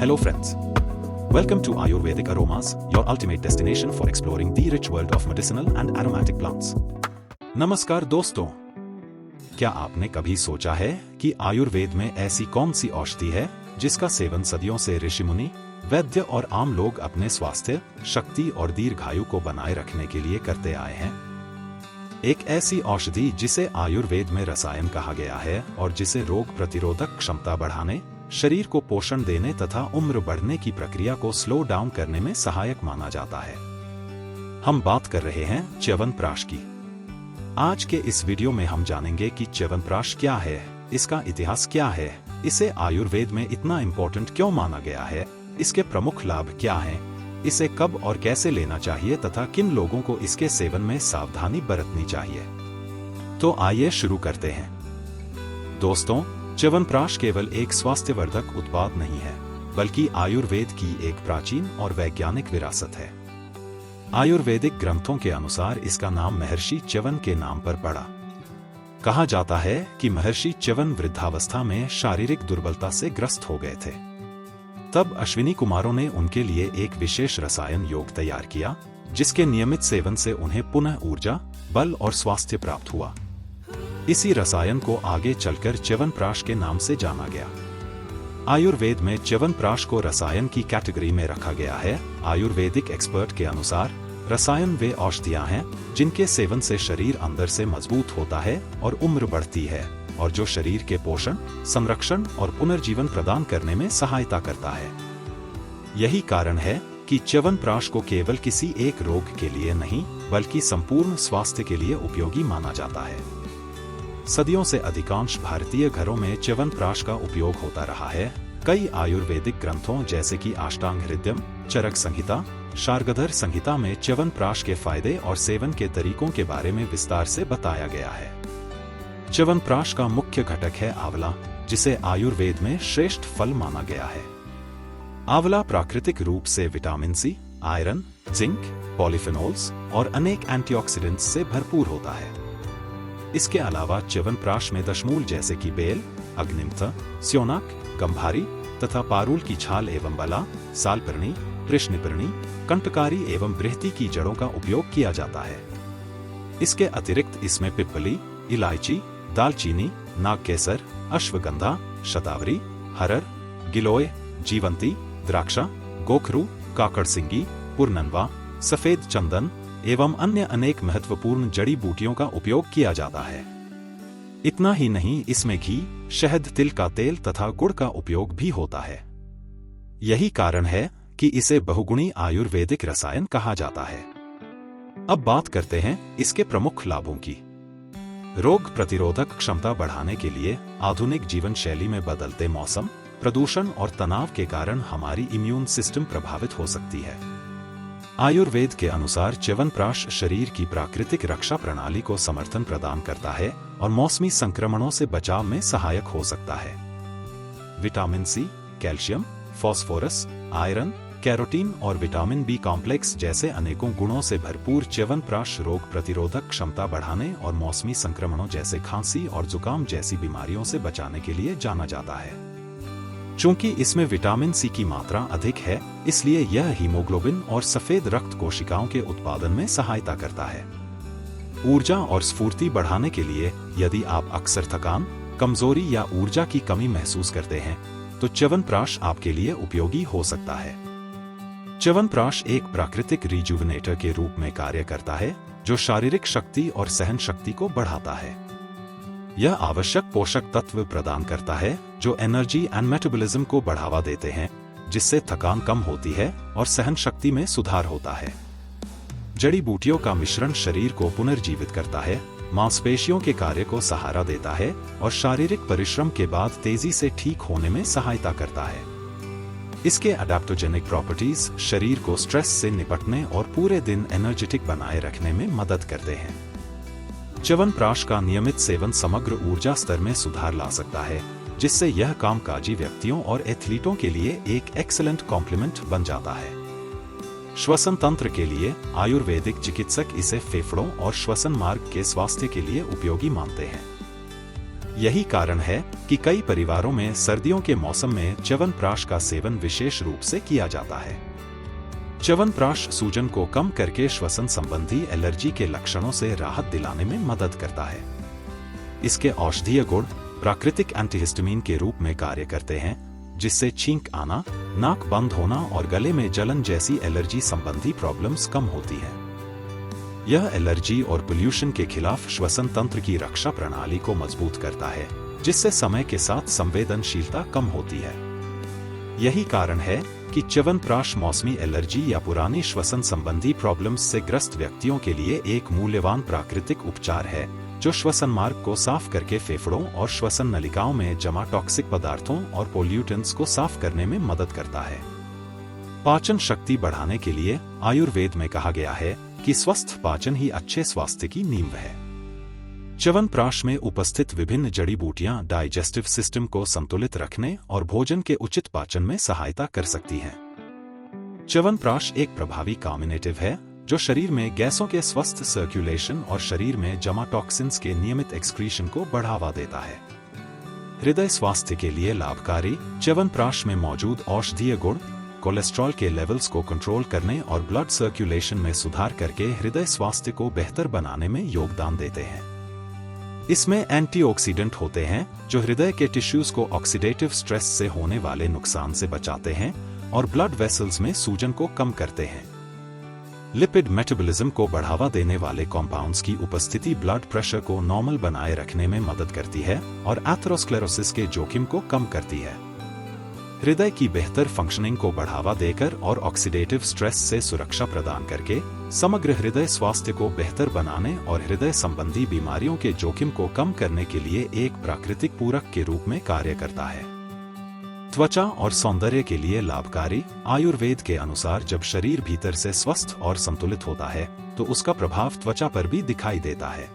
Hello friends. Welcome to Ayurvedic Aromas, your ultimate destination for exploring the rich world of medicinal and aromatic plants. नमस्कार दोस्तों, क्या आपने कभी सोचा है कि आयुर्वेद में ऐसी कौन सी औषधि है जिसका सेवन सदियों से ऋषि मुनि, वैद्य और आम लोग अपने स्वास्थ्य, शक्ति और दीर्घायु को बनाए रखने के लिए करते आए हैं? एक ऐसी औषधि जिसे आयुर्वेद में रसायन कहा गया है और जिसे रोग प्रतिरोधक क्षमता बढ़ाने, शरीर को पोषण देने तथा उम्र बढ़ने की प्रक्रिया को स्लो डाउन करने में सहायक माना जाता है। हम बात कर रहे हैं च्यवनप्राश की। आज के इस वीडियो में हम जानेंगे कि च्यवनप्राश क्या है, इसका इतिहास क्या है, इसे आयुर्वेद में इतना इम्पोर्टेंट क्यों माना गया है, इसके प्रमुख लाभ क्या हैं, इसे कब और कैसे लेना चाहिए तथा किन लोगों को इसके सेवन में सावधानी बरतनी चाहिए। तो आइए शुरू करते हैं। दोस्तों, च्यवनप्राश केवल एक स्वास्थ्यवर्धक उत्पाद नहीं है, बल्कि आयुर्वेद की एक प्राचीन और वैज्ञानिक विरासत है। आयुर्वेदिक ग्रंथों के अनुसार इसका नाम महर्षि च्यवन के नाम पर पड़ा। कहा जाता है कि महर्षि च्यवन वृद्धावस्था में शारीरिक दुर्बलता से ग्रस्त हो गए थे। तब अश्विनी कुमारों ने उनके लिए एक विशेष रसायन योग तैयार किया, जिसके नियमित सेवन से उन्हें पुनः ऊर्जा, बल और स्वास्थ्य प्राप्त हुआ। इसी रसायन को आगे चलकर च्यवनप्राश के नाम से जाना गया। आयुर्वेद में च्यवनप्राश को रसायन की कैटेगरी में रखा गया है। आयुर्वेदिक एक्सपर्ट के अनुसार रसायन वे औषधियां हैं जिनके सेवन से शरीर अंदर से मजबूत होता है और उम्र बढ़ती है, और जो शरीर के पोषण, संरक्षण और पुनर्जीवन प्रदान करने में सहायता करता है। यही कारण है कि च्यवनप्राश को केवल किसी एक रोग के लिए नहीं, बल्कि संपूर्ण स्वास्थ्य के लिए उपयोगी माना जाता है। सदियों से अधिकांश भारतीय घरों में च्यवनप्राश का उपयोग होता रहा है। कई आयुर्वेदिक ग्रंथों जैसे कि अष्टांग हृदयम, चरक संहिता, शार्ंगधर संहिता में च्यवनप्राश के फायदे और सेवन के तरीकों के बारे में विस्तार से बताया गया है। च्यवनप्राश का मुख्य घटक है आंवला, जिसे आयुर्वेद में श्रेष्ठ फल माना गया है। आंवला प्राकृतिक रूप से vitamin C, iron, zinc, polyphenols और अनेक एंटीऑक्सीडेंट्स से भरपूर होता है। इसके अलावा च्यवनप्राश में दशमूल जैसे कि बेल, अग्निमथ, स्योनाक, गंभारी तथा पारूल की छाल एवं बला, सालपर्णी, कृष्णपर्णी, कंटकारी एवं बृहति की जड़ों का उपयोग किया जाता है। इसके अतिरिक्त इसमें पिप्पली, इलायची, दालचीनी, नागकेसर, अश्वगंधा, शतावरी, हरर, गिलोय, जीवंती, द्राक्षा, गोखरू, काकड़सिंगी, पुरननवा, सफेद चंदन एवं अन्य अनेक महत्वपूर्ण जड़ी बूटियों का उपयोग किया जाता है। इतना ही नहीं, इसमें घी, शहद, तिल का तेल तथा गुड़ का उपयोग भी होता है। यही कारण है कि इसे बहुगुणी आयुर्वेदिक रसायन कहा जाता है। अब बात करते हैं इसके प्रमुख लाभों की। रोग प्रतिरोधक क्षमता बढ़ाने के लिए आधुनिक जीवन शैली में बदलते मौसम, प्रदूषण और तनाव के कारण हमारी इम्यून सिस्टम प्रभावित हो सकती है। आयुर्वेद के अनुसार च्यवनप्राश शरीर की प्राकृतिक रक्षा प्रणाली को समर्थन प्रदान करता है और मौसमी संक्रमणों से बचाव में सहायक हो सकता है। Vitamin C, calcium, phosphorus, iron, carotene और विटामिन बी कॉम्प्लेक्स जैसे अनेकों गुणों से भरपूर च्यवनप्राश रोग प्रतिरोधक क्षमता बढ़ाने और मौसमी संक्रमणों जैसे खांसी और जुकाम जैसी बीमारियों से बचाने के लिए जाना जाता है। चूंकि इसमें विटामिन सी की मात्रा अधिक है, इसलिए यह हीमोग्लोबिन और सफेद रक्त कोशिकाओं के उत्पादन में सहायता करता है। ऊर्जा और स्फूर्ति बढ़ाने के लिए यदि आप अक्सर थकान, कमजोरी या ऊर्जा की कमी महसूस करते हैं, तो च्यवनप्राश आपके लिए उपयोगी हो सकता है। च्यवनप्राश एक प्राकृतिक रिजुविनेटर के रूप में कार्य करता है, जो शारीरिक शक्ति और सहन शक्ति को बढ़ाता है। यह आवश्यक पोषक तत्व प्रदान करता है जो एनर्जी एंड मेटाबॉलिज्म को बढ़ावा देते हैं, जिससे थकान कम होती है और सहन शक्ति में सुधार होता है। जड़ी बूटियों का मिश्रण शरीर को पुनर्जीवित करता है, मांसपेशियों के कार्य को सहारा देता है और शारीरिक परिश्रम के बाद तेजी से ठीक होने में सहायता करता है। इसके अडैप्टोजेनिक प्रॉपर्टीज शरीर को स्ट्रेस से निपटने और पूरे दिन एनर्जेटिक बनाए रखने में मदद करते हैं। च्यवनप्राश का नियमित सेवन समग्र ऊर्जा स्तर में सुधार ला सकता है, जिससे यह कामकाजी व्यक्तियों और एथलीटों के लिए एक एक्सीलेंट कॉम्प्लीमेंट बन जाता है। श्वसन तंत्र के लिए आयुर्वेदिक चिकित्सक इसे फेफड़ों और श्वसन मार्ग के स्वास्थ्य के लिए उपयोगी मानते हैं। यही कारण है कि कई परिवारों में सर्दियों के मौसम में च्यवनप्राश का सेवन विशेष रूप से किया जाता है। च्यवनप्राश सूजन को कम करके श्वसन संबंधी एलर्जी के लक्षणों से राहत दिलाने में मदद करता है। इसके औषधीय गुण प्राकृतिक एंटीहिस्टामिन के रूप में कार्य करते हैं, जिससे छींक आना, नाक बंद होना और गले में जलन जैसी एलर्जी संबंधी प्रॉब्लम्स कम होती है। यह एलर्जी और पोल्यूशन के खिलाफ श्वसन तंत्र की रक्षा प्रणाली को मजबूत करता है, जिससे समय के साथ संवेदनशीलता कम होती है। यही कारण है कि च्यवनप्राश मौसमी एलर्जी या पुरानी श्वसन संबंधी प्रॉब्लम्स से ग्रस्त व्यक्तियों के लिए एक मूल्यवान प्राकृतिक उपचार है, जो श्वसन मार्ग को साफ करके फेफड़ों और श्वसन नलिकाओं में जमा टॉक्सिक पदार्थों और पोल्यूटेंट्स को साफ करने में मदद करता है। पाचन शक्ति बढ़ाने के लिए आयुर्वेद में कहा गया है कि स्वस्थ पाचन ही अच्छे स्वास्थ्य की नींव है। च्यवनप्राश में उपस्थित विभिन्न जड़ी बूटियां डाइजेस्टिव सिस्टम को संतुलित रखने और भोजन के उचित पाचन में सहायता कर सकती हैं। च्यवनप्राश एक प्रभावी कॉम्बिनेटिव है जो शरीर में गैसों के स्वस्थ सर्कुलेशन और शरीर में जमा टॉक्सिन्स के नियमित एक्सक्रीशन को बढ़ावा देता है। हृदय स्वास्थ्य के लिए लाभकारी च्यवनप्राश में मौजूद औषधीय गुण कोलेस्ट्रॉल के लेवल्स को कंट्रोल करने और ब्लड सर्कुलेशन में सुधार करके हृदय स्वास्थ्य को बेहतर बनाने में योगदान देते हैं। इसमें एंटीऑक्सीडेंट होते हैं जो हृदय के टिश्यूज को ऑक्सीडेटिव स्ट्रेस से होने वाले नुकसान से बचाते हैं और ब्लड वेसल्स में सूजन को कम करते हैं। लिपिड मेटाबॉलिज्म को बढ़ावा देने वाले कंपाउंड्स की उपस्थिति ब्लड प्रेशर को नॉर्मल बनाए रखने में मदद करती है और एथेरोस्क्लेरोसिस के जोखिम को कम करती है। हृदय की बेहतर फंक्शनिंग को बढ़ावा देकर और ऑक्सीडेटिव स्ट्रेस से सुरक्षा प्रदान करके समग्र हृदय स्वास्थ्य को बेहतर बनाने और हृदय संबंधी बीमारियों के जोखिम को कम करने के लिए एक प्राकृतिक पूरक के रूप में कार्य करता है। त्वचा और सौंदर्य के लिए लाभकारी आयुर्वेद के अनुसार जब शरीर भीतर से स्वस्थ और संतुलित होता है तो उसका प्रभाव त्वचा पर भी दिखाई देता है।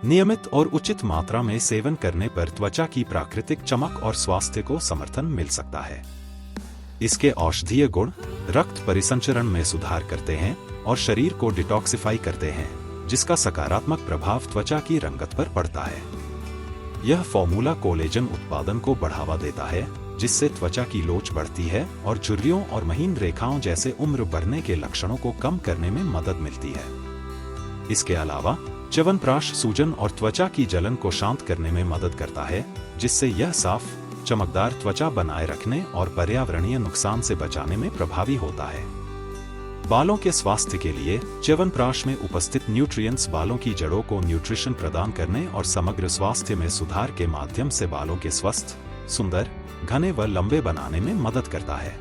नियमित और उचित मात्रा में सेवन करने पर त्वचा की प्राकृतिक चमक और स्वास्थ्य को समर्थन मिल सकता है। इसके औषधीय गुण रक्त परिसंचरण में सुधार करते हैं और शरीर को डिटॉक्सिफाई करते हैं, जिसका सकारात्मक प्रभाव त्वचा की रंगत पर पड़ता है। यह फॉर्मूला कोलेजन उत्पादन को बढ़ावा देता है, जिससे त्वचा की लोच बढ़ती है और झुर्रियों और महीन रेखाओं जैसे उम्र बढ़ने के लक्षणों को कम करने में मदद मिलती है। इसके अलावा च्यवनप्राश सूजन और त्वचा की जलन को शांत करने में मदद करता है, जिससे यह साफ, चमकदार त्वचा बनाए रखने और पर्यावरणीय नुकसान से बचाने में प्रभावी होता है। बालों के स्वास्थ्य के लिए च्यवनप्राश में उपस्थित न्यूट्रिएंट्स बालों की जड़ों को न्यूट्रिशन प्रदान करने और समग्र स्वास्थ्य में सुधार के माध्यम से बालों के स्वस्थ, सुंदर, घने व लंबे बनाने में मदद करता है।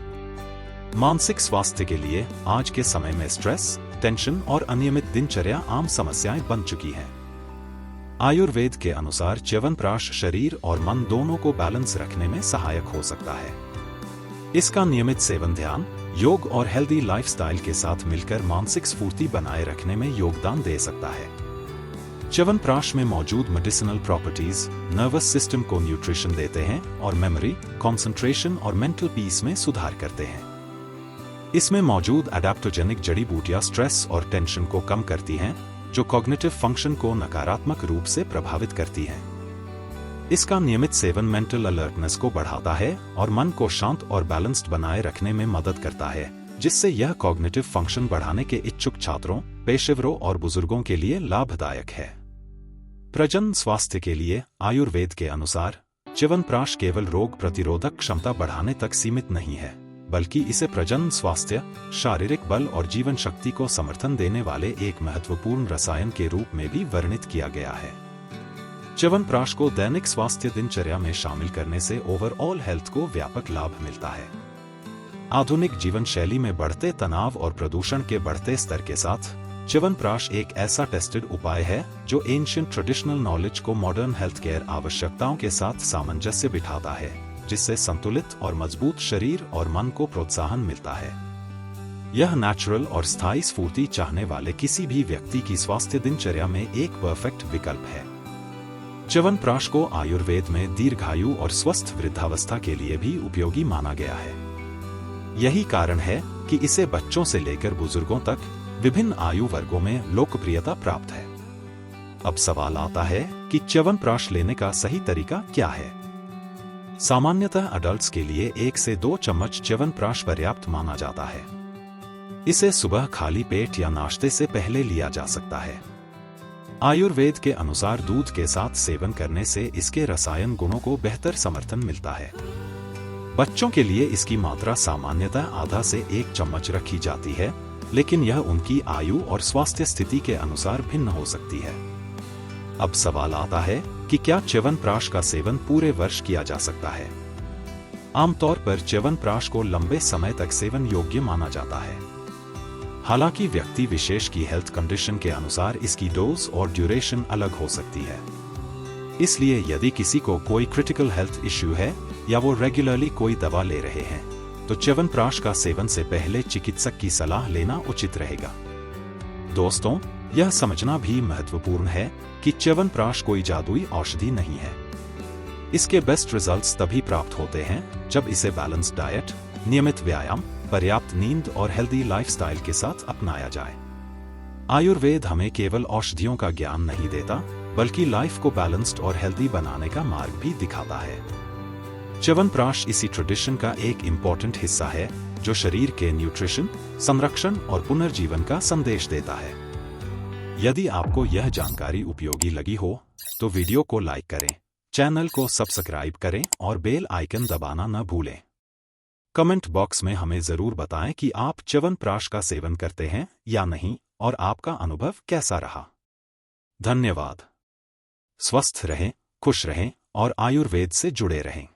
मानसिक स्वास्थ्य के लिए आज के समय में स्ट्रेस, टेंशन और अनियमित दिनचर्या आम समस्याएं बन चुकी हैं। आयुर्वेद के अनुसार च्यवनप्राश शरीर और मन दोनों को बैलेंस रखने में सहायक हो सकता है। इसका नियमित सेवन ध्यान, योग और हेल्दी लाइफस्टाइल के साथ मिलकर मानसिक स्फूर्ति बनाए रखने में योगदान दे सकता है। च्यवनप्राश में मौजूद मेडिसिनल प्रॉपर्टीज नर्वस सिस्टम को न्यूट्रिशन देते हैं और मेमोरी, कंसंट्रेशन और मेंटल पीस में सुधार करते हैं। इसमें मौजूद एडेप्टोजेनिक जड़ी बूटियां स्ट्रेस और टेंशन को कम करती हैं, जो कॉग्निटिव फंक्शन को नकारात्मक रूप से प्रभावित करती हैं। इसका नियमित सेवन मेंटल अलर्टनेस को बढ़ाता है और मन को शांत और बैलेंस्ड बनाए रखने में मदद करता है, जिससे यह कॉग्निटिव फंक्शन बढ़ाने के इच्छुक छात्रों, पेशेवरों और बुजुर्गों के लिए लाभदायक है। प्रजनन स्वास्थ्य के लिए आयुर्वेद के अनुसार च्यवनप्राश केवल रोग प्रतिरोधक क्षमता बढ़ाने तक सीमित नहीं है, बल्कि इसे प्रजनन स्वास्थ्य, शारीरिक बल और जीवन शक्ति को समर्थन देने वाले एक महत्वपूर्ण रसायन के रूप में भी वर्णित किया गया है। च्यवनप्राश को दैनिक स्वास्थ्य दिनचर्या में शामिल करने से ओवरऑल हेल्थ को व्यापक लाभ मिलता है। आधुनिक जीवन शैली में बढ़ते तनाव और प्रदूषण के बढ़ते स्तर के साथ च्यवनप्राश एक ऐसा टेस्टेड उपाय है जो एंशिएंट ट्रेडिशनल नॉलेज को मॉडर्न हेल्थ केयर आवश्यकताओं के साथ सामंजस्य बिठाता है, जिससे संतुलित और मजबूत शरीर और मन को प्रोत्साहन मिलता है। यह नेचुरल और स्थायी स्फूर्ति चाहने वाले किसी भी व्यक्ति की स्वास्थ्य दिनचर्या में एक परफेक्ट विकल्प है। च्यवनप्राश को आयुर्वेद में दीर्घायु और स्वस्थ वृद्धावस्था के लिए भी उपयोगी माना गया है। यही कारण है कि इसे बच्चों से लेकर बुजुर्गों तक विभिन्न आयु वर्गों में लोकप्रियता प्राप्त है। अब सवाल आता है कि च्यवनप्राश लेने का सही तरीका क्या है। सामान्यतः अडल्ट्स के लिए 1 से 2 चम्मच च्यवनप्राश पर्याप्त माना जाता है। इसे सुबह खाली पेट या नाश्ते से पहले लिया जा सकता है। आयुर्वेद के अनुसार दूध के साथ सेवन करने से इसके रसायन गुणों को बेहतर समर्थन मिलता है। बच्चों के लिए इसकी मात्रा सामान्यतः आधा से 1 चम्मच रखी जाती है, लेकिन यह उनकी आयु और स्वास्थ्य स्थिति के अनुसार भिन्न हो सकती है। अब सवाल आता है कि क्या च्यवनप्राश का सेवन पूरे वर्ष किया जा सकता है। आमतौर पर च्यवनप्राश को लंबे समय तक सेवन योग्य माना जाता है। हालांकि व्यक्ति विशेष की हेल्थ कंडीशन के अनुसार इसकी डोज और ड्यूरेशन अलग हो सकती है। इसलिए यदि किसी को कोई क्रिटिकल हेल्थ इश्यू है या वो रेगुलरली कोई दवा ले रहे हैं, तो च्यवनप्राश का सेवन से पहले चिकित्सक की सलाह लेना उचित रहेगा। दोस्तों, यह समझना भी महत्वपूर्ण है कि च्यवनप्राश कोई जादुई औषधि नहीं है। इसके बेस्ट रिजल्ट्स तभी प्राप्त होते हैं जब इसे बैलेंस्ड डाइट, नियमित व्यायाम, पर्याप्त नींद और हेल्दी लाइफस्टाइल के साथ अपनाया जाए। आयुर्वेद हमें केवल औषधियों का ज्ञान नहीं देता, बल्कि लाइफ को बैलेंस्ड और हेल्दी बनाने का मार्ग भी दिखाता है। च्यवनप्राश इसी ट्रेडिशन का एक इम्पोर्टेंट हिस्सा है जो शरीर के न्यूट्रिशन, संरक्षण और पुनर्जीवन का संदेश देता है। यदि आपको यह जानकारी उपयोगी लगी हो तो वीडियो को लाइक करें, चैनल को सब्सक्राइब करें और बेल आइकन दबाना न भूलें। कमेंट बॉक्स में हमें जरूर बताएं कि आप च्यवनप्राश का सेवन करते हैं या नहीं और आपका अनुभव कैसा रहा। धन्यवाद। स्वस्थ रहें, खुश रहें और आयुर्वेद से जुड़े रहें।